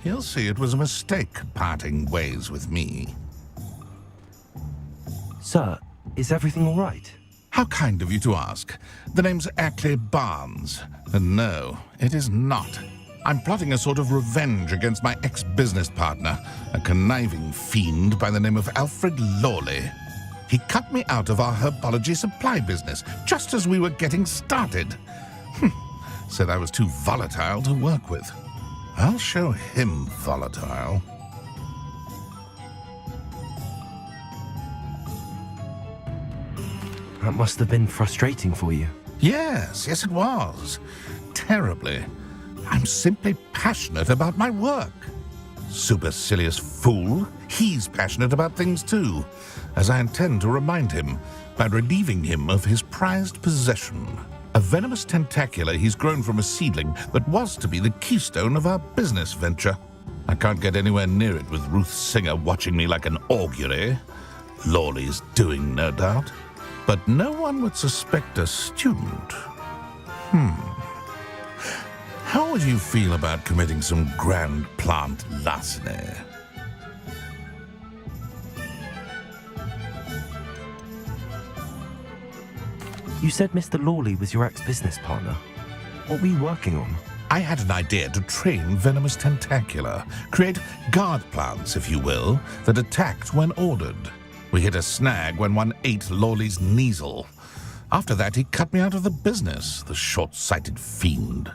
He'll see it was a mistake parting ways with me. Sir, is everything all right? How kind of you to ask. The name's Ackley Barnes. And no, it is not. I'm plotting a sort of revenge against my ex-business partner, a conniving fiend by the name of Alfred Lawley. He cut me out of our herbology supply business just as we were getting started. Said I was too volatile to work with. I'll show him volatile. That must have been frustrating for you. Yes, it was. Terribly. I'm simply passionate about my work. Supercilious fool. He's passionate about things too, as I intend to remind him by relieving him of his prized possession. A venomous tentacula he's grown from a seedling that was to be the keystone of our business venture. I can't get anywhere near it with Ruth Singer watching me like an augury. Lawley's doing, no doubt. But no one would suspect a student. How would you feel about committing some grand plant larceny? You said Mr. Lawley was your ex-business partner. What were you working on? I had an idea to train venomous tentacula, create guard plants, if you will, that attacked when ordered. We hit a snag when one ate Lawley's Kneasel. After that, he cut me out of the business, the short-sighted fiend.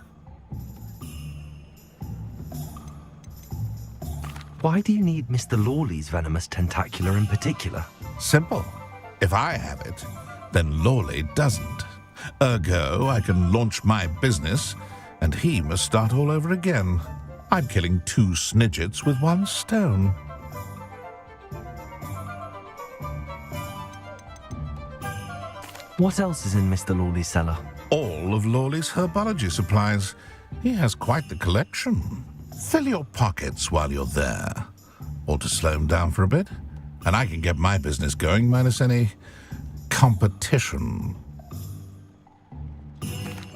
Why do you need Mr. Lawley's venomous tentacula in particular? Simple. If I have it, then Lawley doesn't. Ergo, I can launch my business, and he must start all over again. I'm killing two snidgets with one stone. What else is in Mr. Lawley's cellar? All of Lawley's herbology supplies. He has quite the collection. Fill your pockets while you're there. Or to slow him down for a bit, and I can get my business going minus any competition.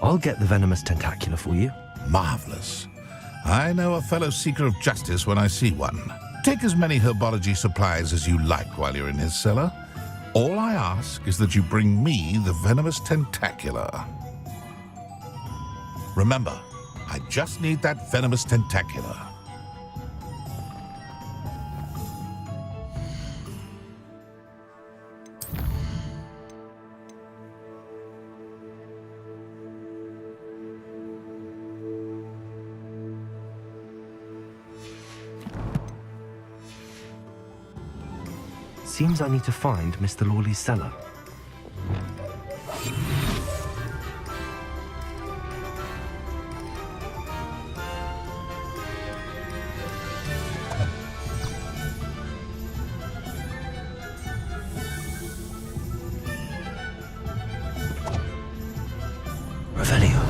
I'll get the venomous tentacula for you. Marvelous. I know a fellow seeker of justice when I see one. Take as many herbology supplies as you like while you're in his cellar. All I ask is that you bring me the venomous tentacula. Remember, I just need that venomous tentacula. seems I need to find Mr. Lawley's cellar. Revelio.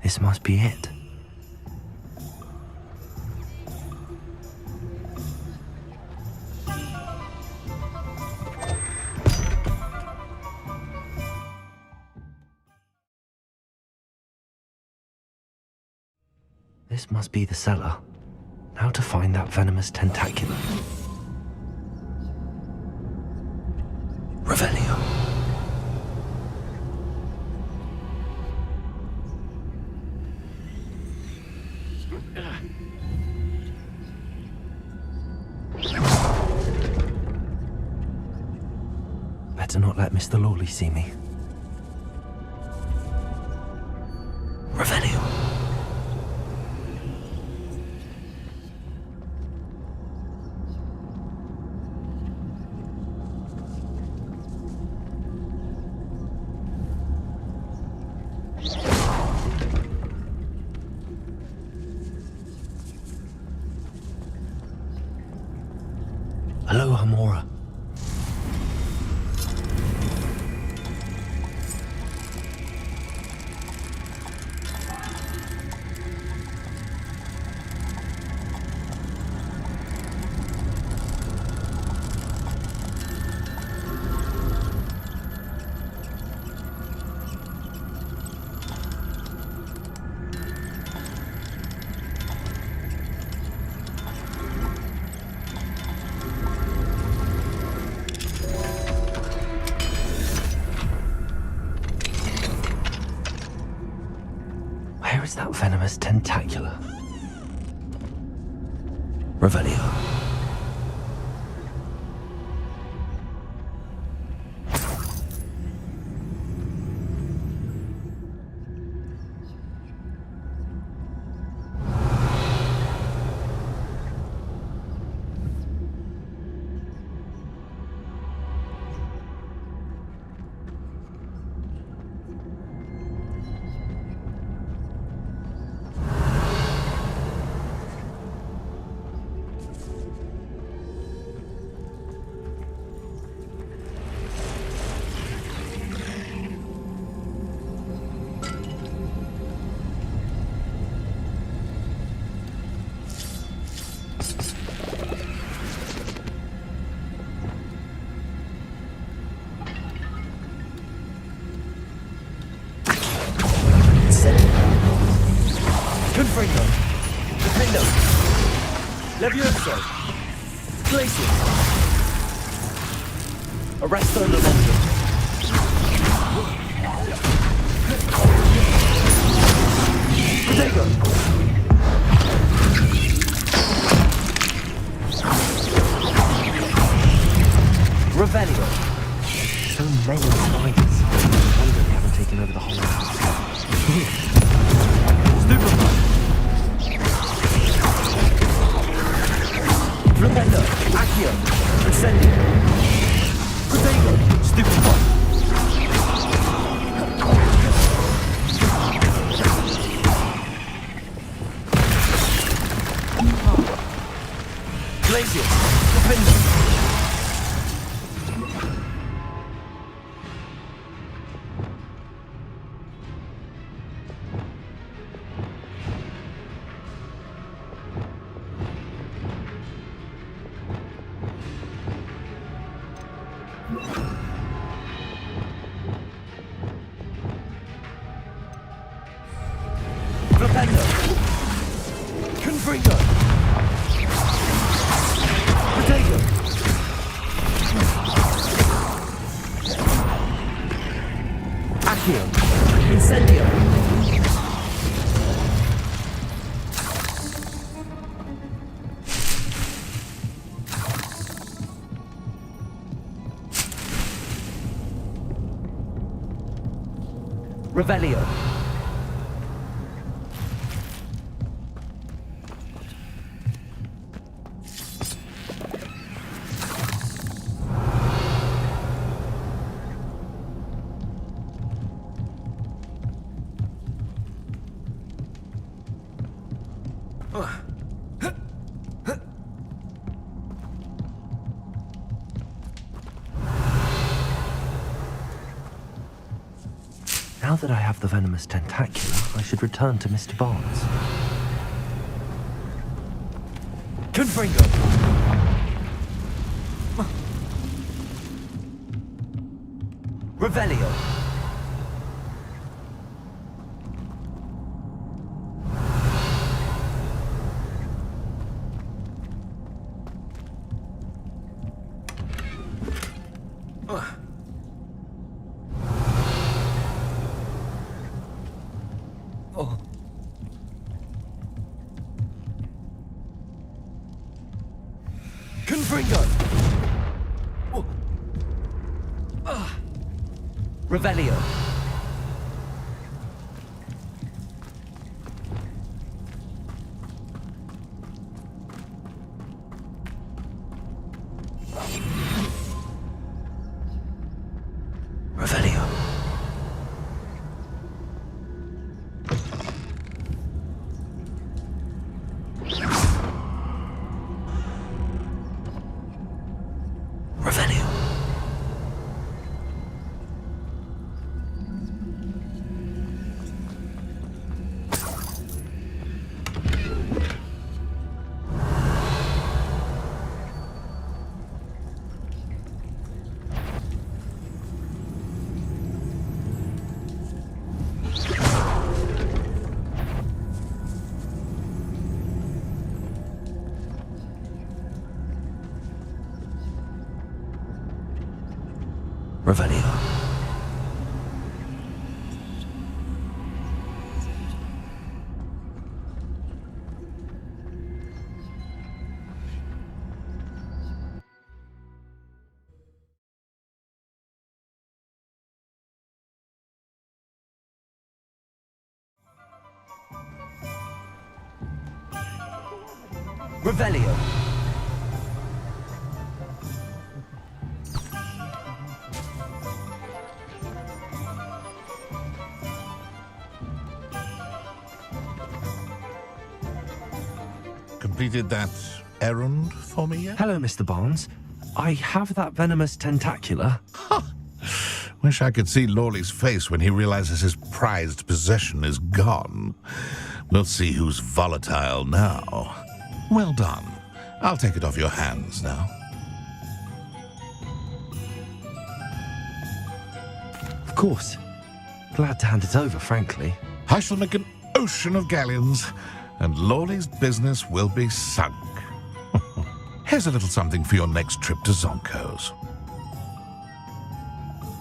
This must be it. This must be the cellar. Now to find that venomous tentaculum. Revelio. Better not let Mr. Lawley see me. Revelio. Aloha, Mora. Where is that venomous tentacula? Revelio. Confringo. Dependo. Levioso. Glacius. Arresto Lamento. Protego. Revelio. So many spiders. I wonder they haven't taken over the whole house. Stupefy. Flipendo. Accio. Incendio. Protego. Stupefy. Glacius. Flipendo. Flipendo. Confringo. Protego. Accio. Incendio. Revelio. Now that I have the venomous tentacula, I should return to Mr. Barnes. Confringo. Revelio. Confringo. Revelio. Revelio. Revelio. Revelio. Revelio. Completed that errand for me yet? Hello, Mr. Barnes. I have that venomous tentacula. Wish I could see Lawley's face when he realizes his prized possession is gone. We'll see who's volatile now. Well done. I'll take it off your hands now. Of course. Glad to hand it over, frankly. I shall make an ocean of galleons, and Lawley's business will be sunk. Here's a little something for your next trip to Zonko's.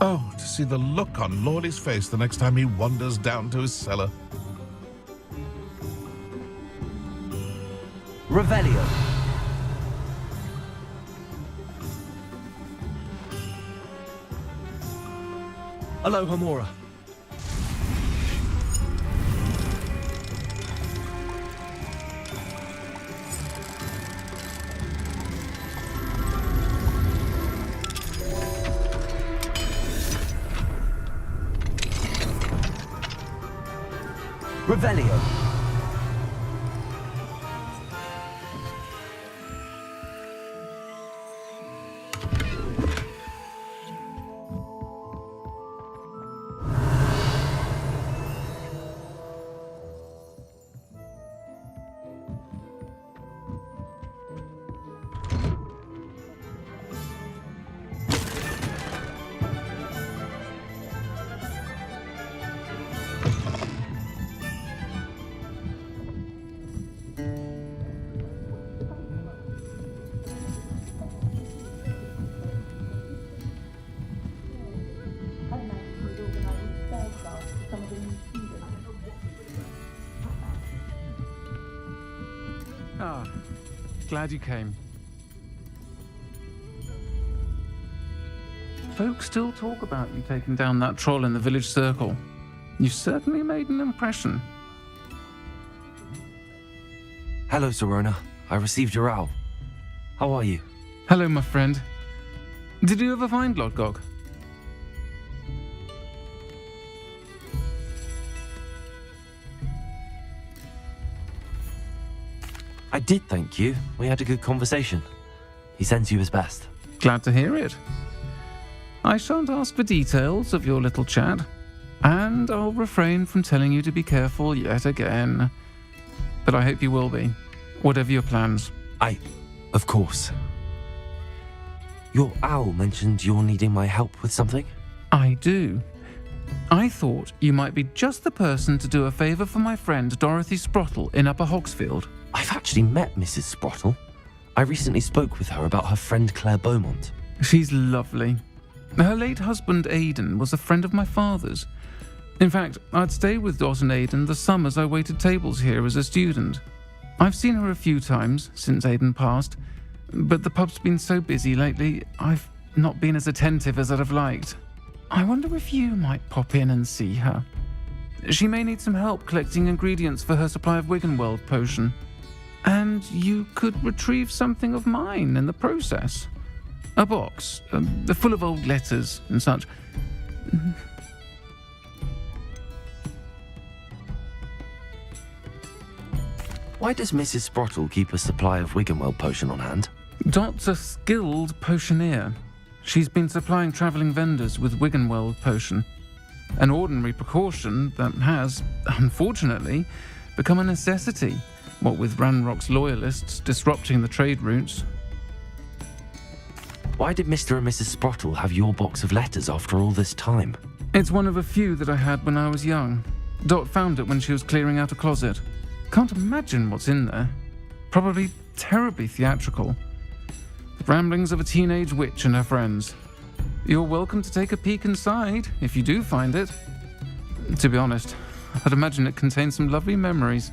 Oh, to see the look on Lawley's face the next time he wanders down to his cellar. Revelio. Aloha Mora. Revelio. Ah, glad you came. Folks still talk about you taking down that troll in the village circle. You certainly made an impression. Hello, Serona. I received your owl. How are you? Hello, my friend. Did you ever find Lodgok? I did, thank you. We had a good conversation. He sends you his best. Glad to hear it. I shan't ask for details of your little chat, and I'll refrain from telling you to be careful yet again. But I hope you will be, whatever your plans. Of course. Your owl mentioned you're needing my help with something? I do. I thought you might be just the person to do a favour for my friend Dorothy Sprottle in Upper Hogsfield. I've actually met Mrs. Sprottle. I recently spoke with her about her friend Claire Beaumont. She's lovely. Her late husband Aidan was a friend of my father's. In fact, I'd stay with Dot and Aidan the summers I waited tables here as a student. I've seen her a few times since Aidan passed, but the pub's been so busy lately, I've not been as attentive as I'd have liked. I wonder if you might pop in and see her. She may need some help collecting ingredients for her supply of Wiggenweld potion. And you could retrieve something of mine in the process. A box, full of old letters and such. Why does Mrs. Sprottle keep a supply of Wiggenweld potion on hand? Dot's a skilled potioneer. She's been supplying travelling vendors with Wiggenweld potion. An ordinary precaution that has, unfortunately, become a necessity, what with Ranrock's loyalists disrupting the trade routes. Why did Mr. and Mrs. Sprottle have your box of letters after all this time? It's one of a few that I had when I was young. Dot found it when she was clearing out a closet. Can't imagine what's in there. Probably terribly theatrical. The ramblings of a teenage witch and her friends. You're welcome to take a peek inside, if you do find it. To be honest, I'd imagine it contains some lovely memories.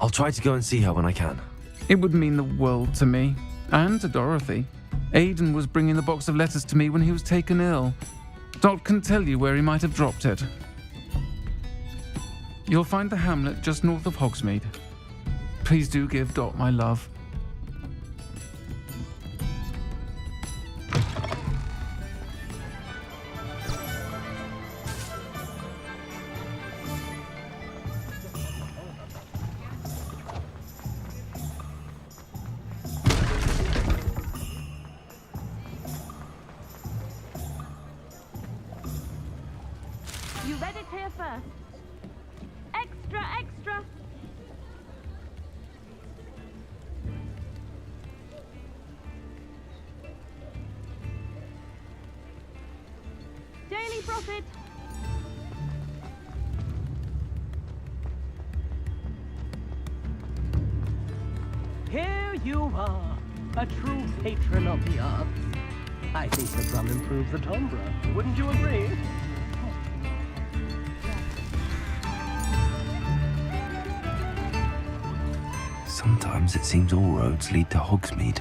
I'll try to go and see her when I can. It would mean the world to me, and to Dorothy. Aidan was bringing the box of letters to me when he was taken ill. Dot can tell you where he might have dropped it. You'll find the hamlet just north of Hogsmeade. Please do give Dot my love. You read it here first. Extra, extra. Daily profit. Here you are, a true patron of the arts. I think the drum improves the timbre. Wouldn't you agree? Sometimes it seems all roads lead to Hogsmeade.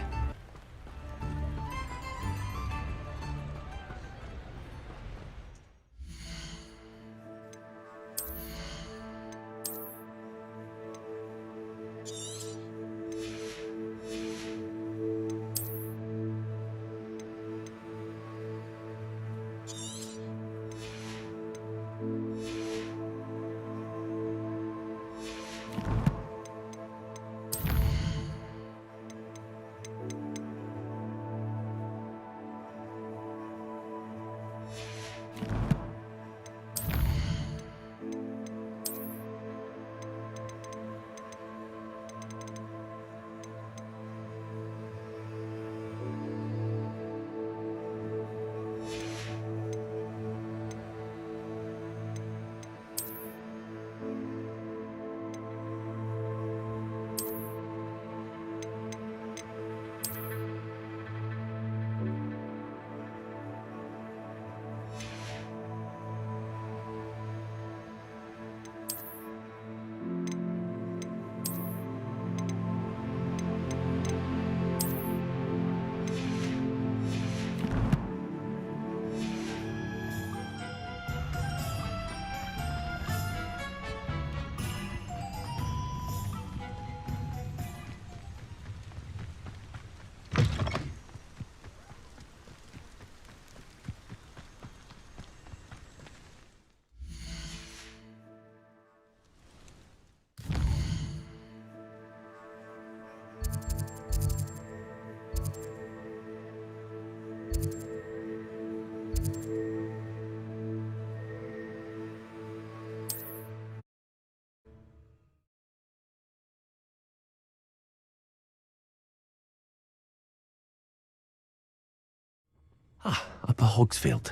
Upper Hogsfield.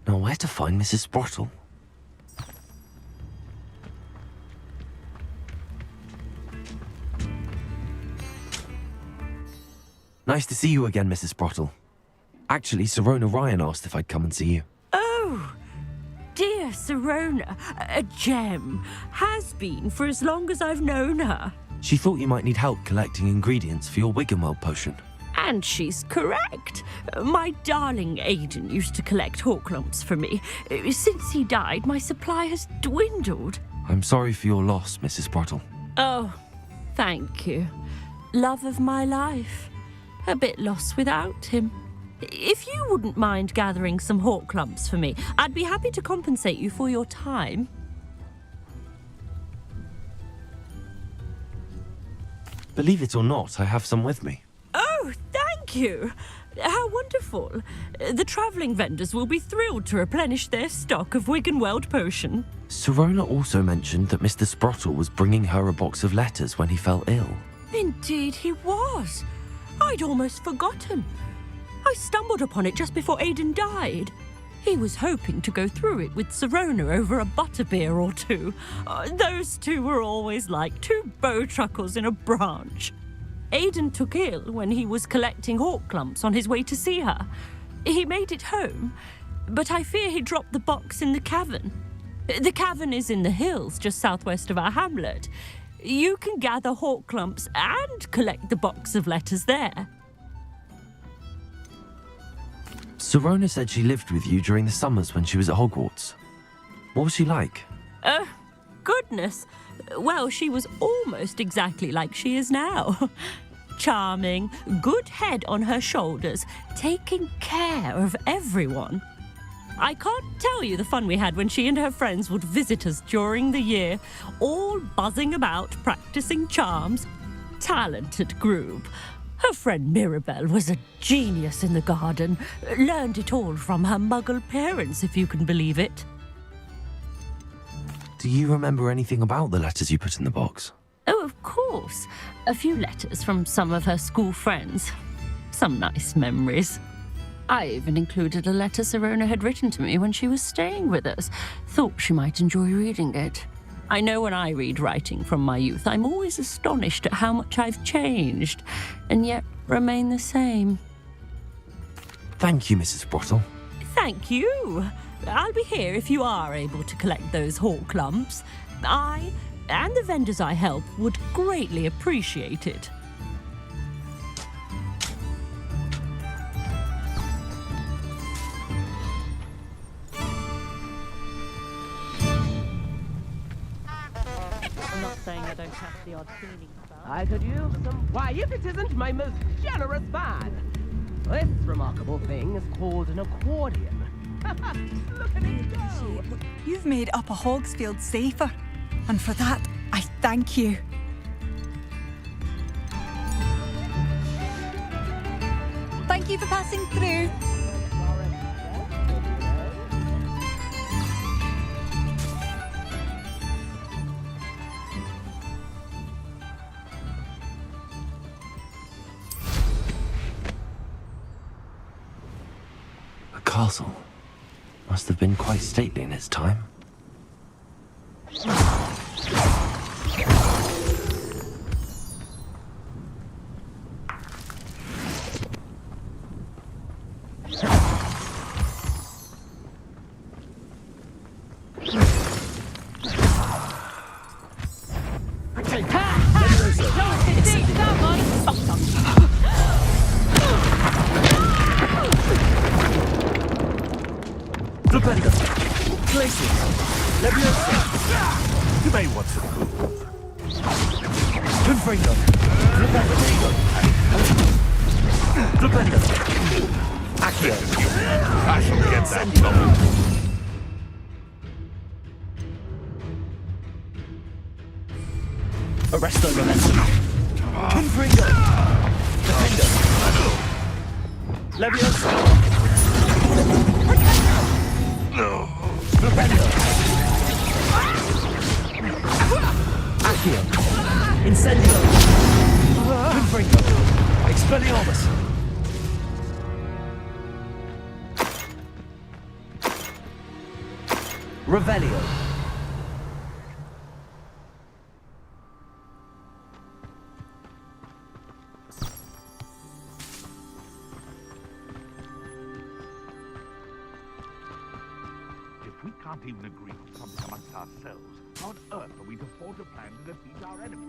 Now where to find Mrs. Sprottle? Nice to see you again, Mrs. Sprottle. Actually, Sirona Ryan asked if I'd come and see you. Oh, dear Sirona, a gem. Has been for as long as I've known her. She thought you might need help collecting ingredients for your Wiggenweld potion. And she's correct. My darling Aidan used to collect hawk lumps for me. Since he died, my supply has dwindled. I'm sorry for your loss, Mrs. Sprottle. Oh, thank you. Love of my life. A bit lost without him. If you wouldn't mind gathering some hawk lumps for me, I'd be happy to compensate you for your time. Believe it or not, I have some with me. Oh, thank you. How wonderful. The travelling vendors will be thrilled to replenish their stock of Wiggenweld potion. Sirona also mentioned that Mr. Sprottle was bringing her a box of letters when he fell ill. Indeed he was. I'd almost forgotten. I stumbled upon it just before Aidan died. He was hoping to go through it with Sirona over a butterbeer or two. Those two were always like two bowtruckles in a branch. Aidan took ill when he was collecting hawk lumps on his way to see her. He made it home, but I fear he dropped the box in the cavern. The cavern is in the hills just southwest of our hamlet. You can gather hawk lumps and collect the box of letters there. Sirona said she lived with you during the summers when she was at Hogwarts. What was she like? Goodness. Well, she was almost exactly like she is now. Charming, good head on her shoulders, taking care of everyone. I can't tell you the fun we had when she and her friends would visit us during the year, all buzzing about, practicing charms. Talented group. Her friend Mirabelle was a genius in the garden. Learned it all from her muggle parents, if you can believe it. Do you remember anything about the letters you put in the box? Oh, of course. A few letters from some of her school friends. Some nice memories. I even included a letter Sirona had written to me when she was staying with us. Thought she might enjoy reading it. I know when I read writing from my youth, I'm always astonished at how much I've changed, and yet remain the same. Thank you, Mrs. Sprottle. Thank you. I'll be here if you are able to collect those hawk lumps. I, and the vendors I help, would greatly appreciate it. I'm not saying I don't have the odd feeling about. I could use some. Why, if it isn't my most generous fan! This remarkable thing is called an accordion. Look at it go! You've made Upper Hogsfield safer, and for that, I thank you. Thank you for passing through. A castle. Must have been quite stately in its time. You may want to move. I shall get that going. Arresto momentum. Confringo. Defendo. Leviosa. Flipendo. Accio. Incendio. Confringo. Expelliarmus. Revelio. If we can't even agree on something amongst ourselves, how on earth are we to forge a plan to defeat our enemies?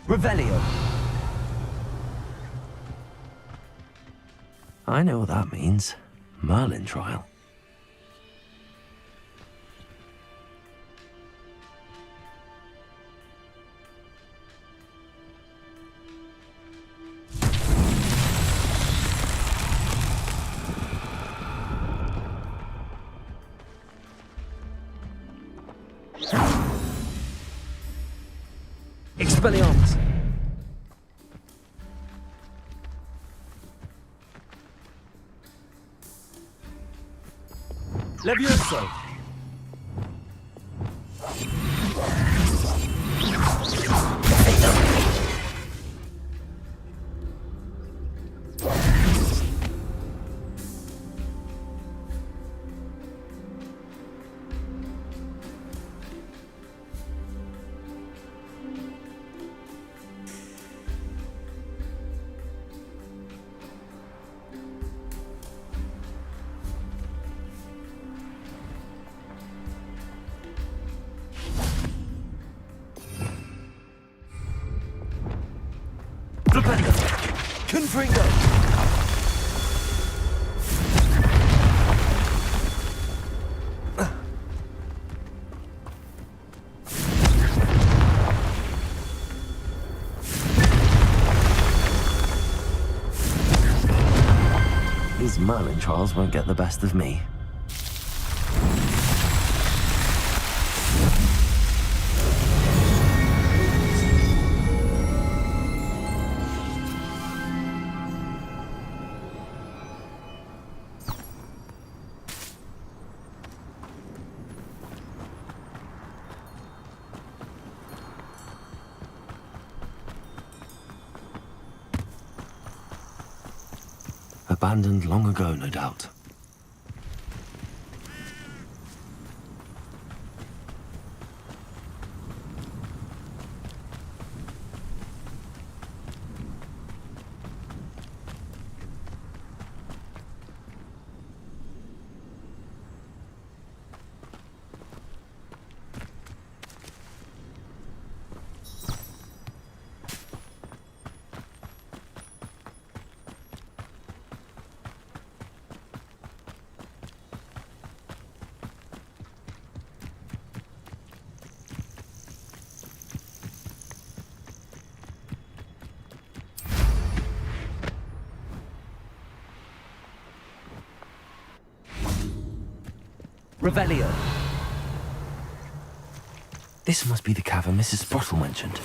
Revelio. I know what that means. Merlin trial. Expelliarmus. Levioso. Flipendo. Confringo. These Merlin trials won't get the best of me. Abandoned long ago, no doubt. Revelio. This must be the cavern Mrs. Sprottle mentioned.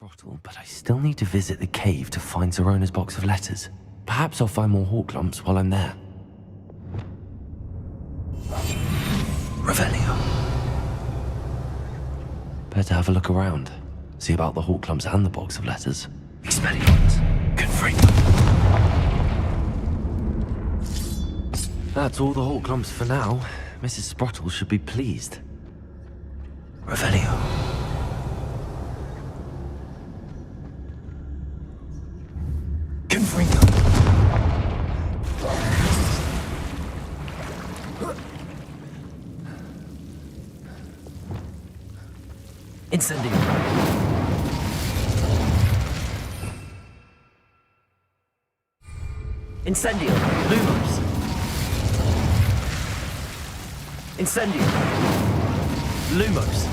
Sprottle, but I still need to visit the cave to find Zerona's box of letters. Perhaps I'll find more hawk lumps while I'm there. Revelio. Better have a look around. See about the hawk clumps and the box of letters. Expelliarmus. Confringo. That's all the hawk clumps for now. Mrs. Sprottle should be pleased. Revelio. Confringo. Incendio. Incendio. Lumos. Incendio. Lumos.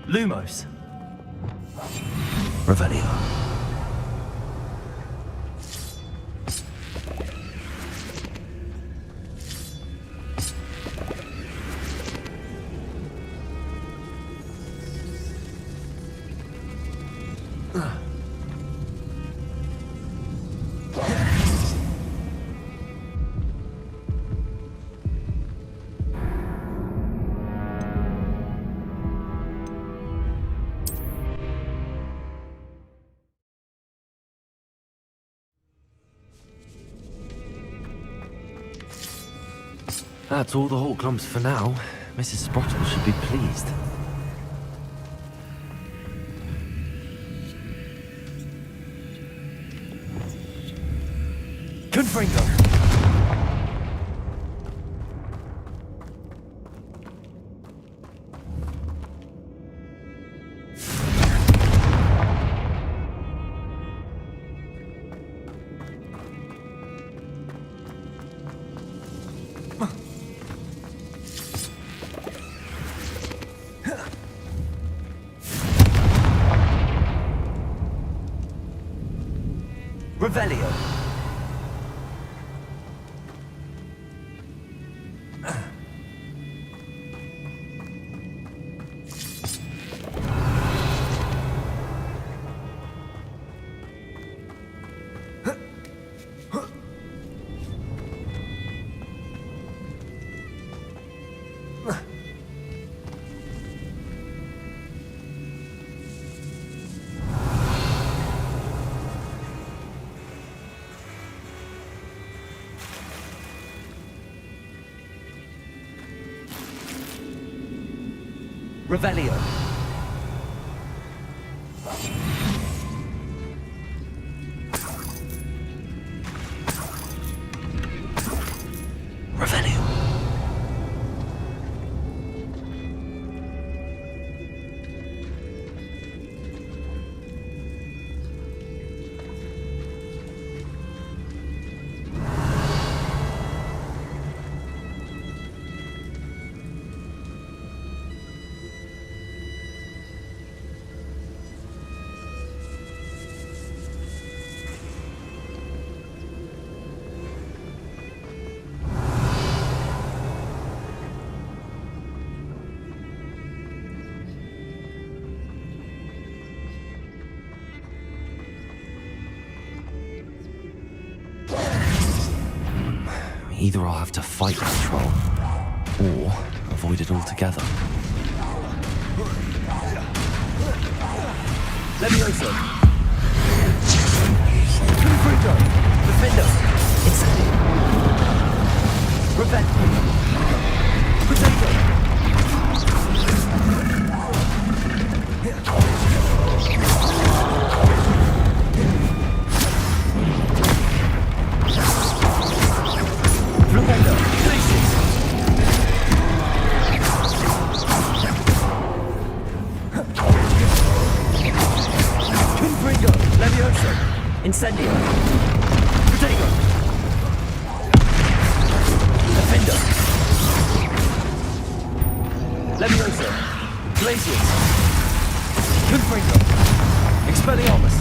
Lumos. Revelio. That's all the Hawk lumps for now. Mrs. Sprottle should be pleased. Confringo. Revelio. Revelio. Revelio. Either I'll have to fight that troll, or avoid it altogether. Levioso. Confringo. Defendo. Incendio. Revelio. Potato. Flumendo. Glacius. Confringo. Levioso. Incendio. Potato. Defendo. Levioso. Glacius. Confringo. Expelliarmus.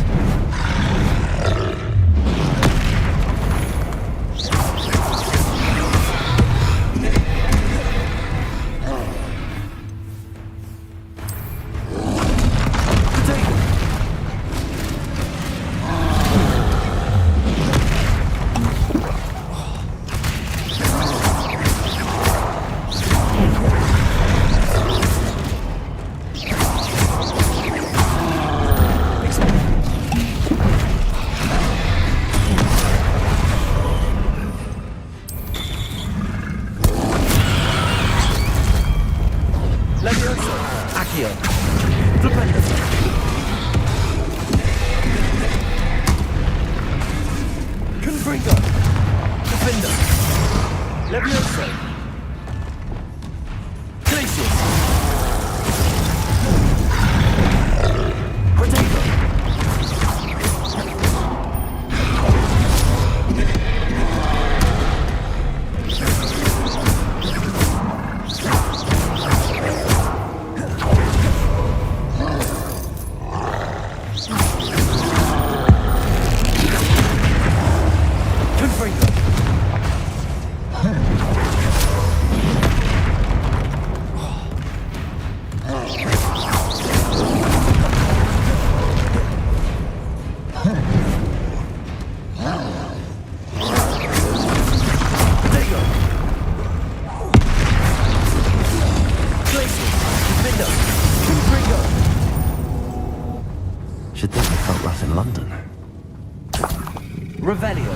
Confringo! Defender! Levioso! Glacius! Protego! Confringo! Protego! Glacius! Defender! Confringo! Should think they felt that in London. Revelio!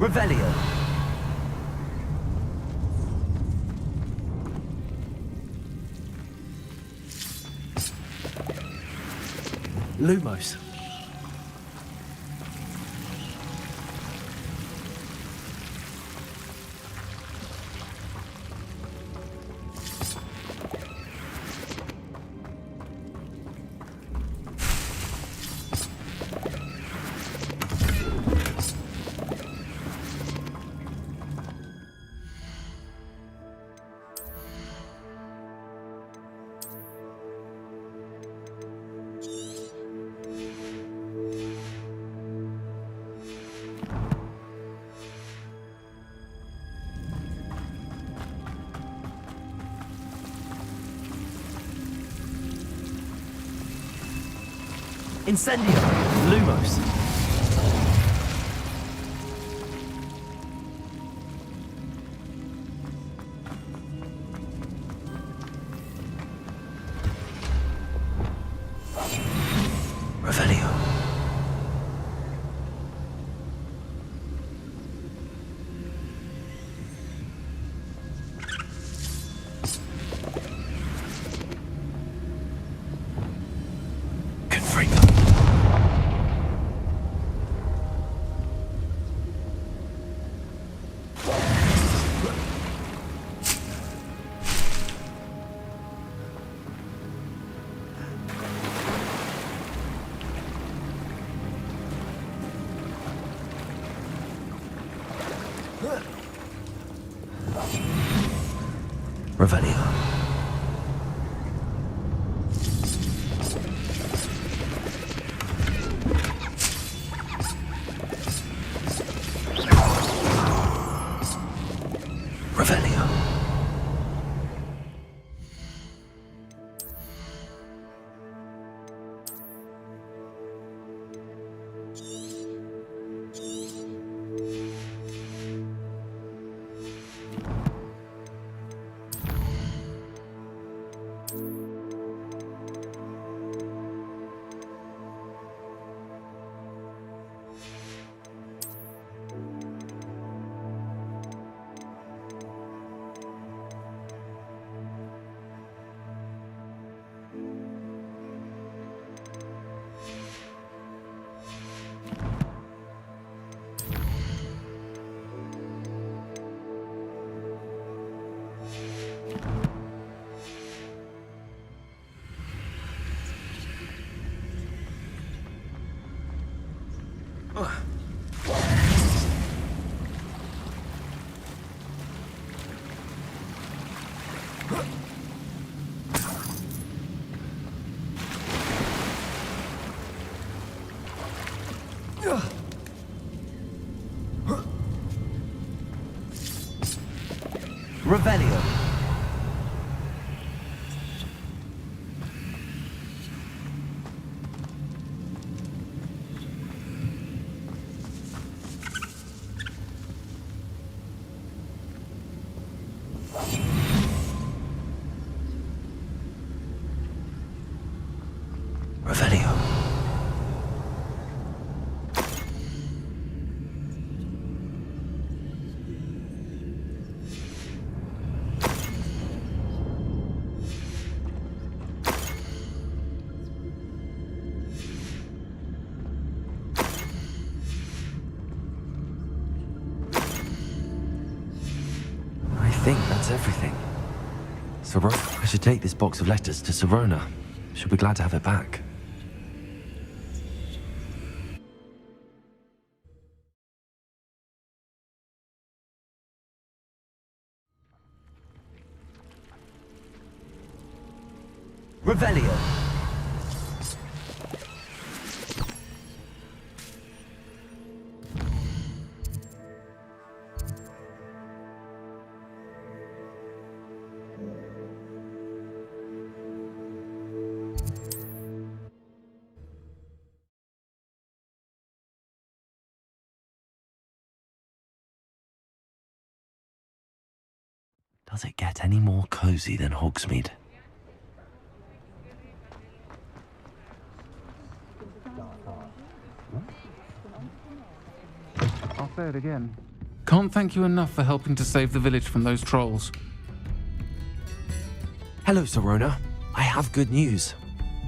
Revelio! Lumos! Incendio! Lumos! Revelio! Confringo! Revelio. Revelio. Revelio. Revelio. I think that's everything. I should take this box of letters to Sirona. She'll be glad to have it back. Revelio. Does it get any more cozy than Hogsmeade? I'll say it again. Can't thank you enough for helping to save the village from those trolls. Hello, Sirona. I have good news.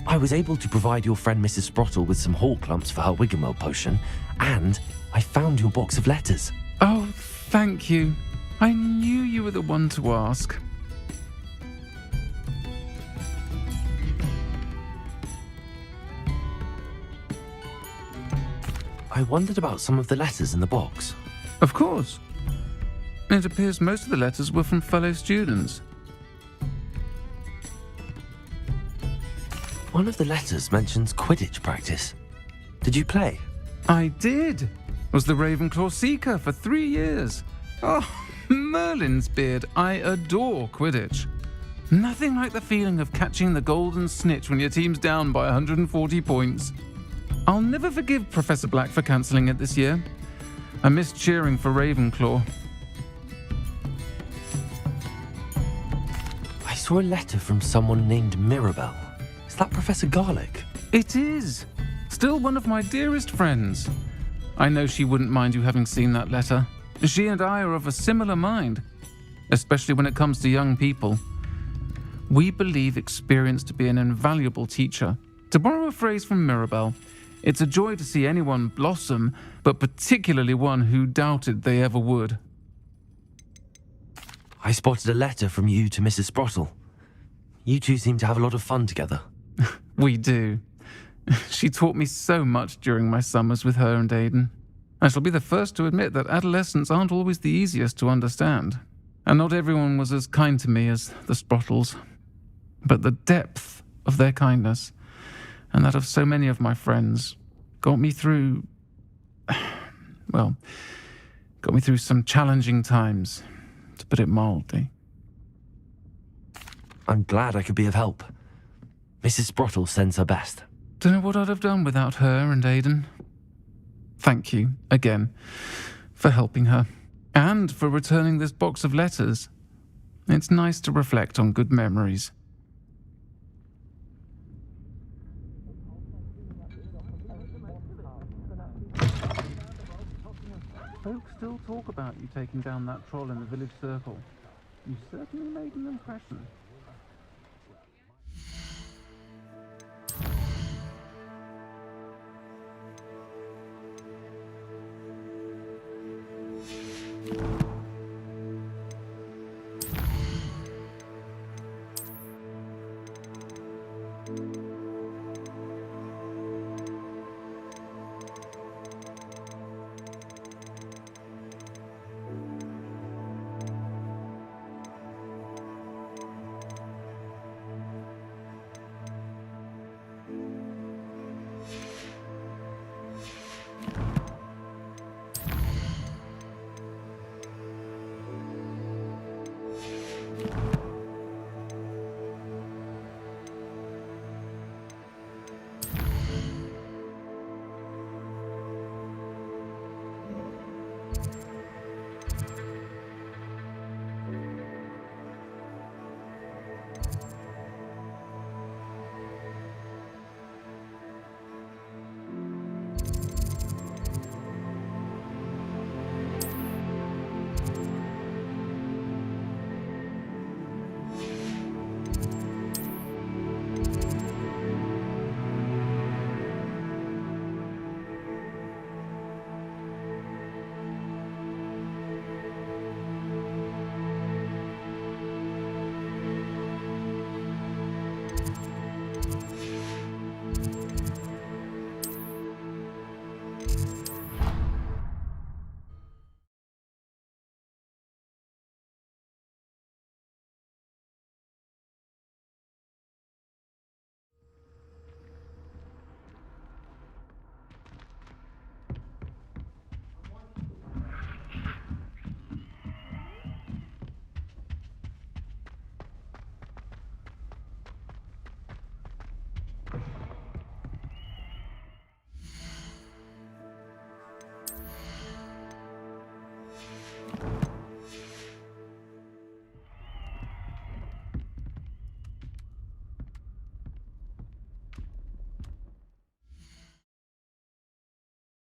I was able to provide your friend Mrs. Sprottle with some hawk lumps for her Wiggenweld potion, and I found your box of letters. Oh, thank you. I knew you were the one to ask. I wondered about some of the letters in the box. Of course. It appears most of the letters were from fellow students. One of the letters mentions Quidditch practice. Did you play? I did. Was the Ravenclaw Seeker for 3 years. Oh, Merlin's beard. I adore Quidditch. Nothing like the feeling of catching the golden snitch when your team's down by 140 points. I'll never forgive Professor Black for cancelling it this year. I missed cheering for Ravenclaw. I saw a letter from someone named Mirabelle. Is that Professor Garlick? It is. Still one of my dearest friends. I know she wouldn't mind you having seen that letter. She and I are of a similar mind, especially when it comes to young people. We believe experience to be an invaluable teacher. To borrow a phrase from Mirabelle, it's a joy to see anyone blossom, but particularly one who doubted they ever would. I spotted a letter from you to Mrs. Sprottle. You two seem to have a lot of fun together. We do. She taught me so much during my summers with her and Aidan. I shall be the first to admit that adolescents aren't always the easiest to understand, and not everyone was as kind to me as the Sprottles. But the depth of their kindness, and that of so many of my friends, got me through some challenging times, to put it mildly. I'm glad I could be of help. Mrs. Sprottle sends her best. Don't know what I'd have done without her and Aidan. Thank you, again, for helping her, and for returning this box of letters. It's nice to reflect on good memories. Folks still talk about you taking down that troll in the village circle. You certainly made an impression.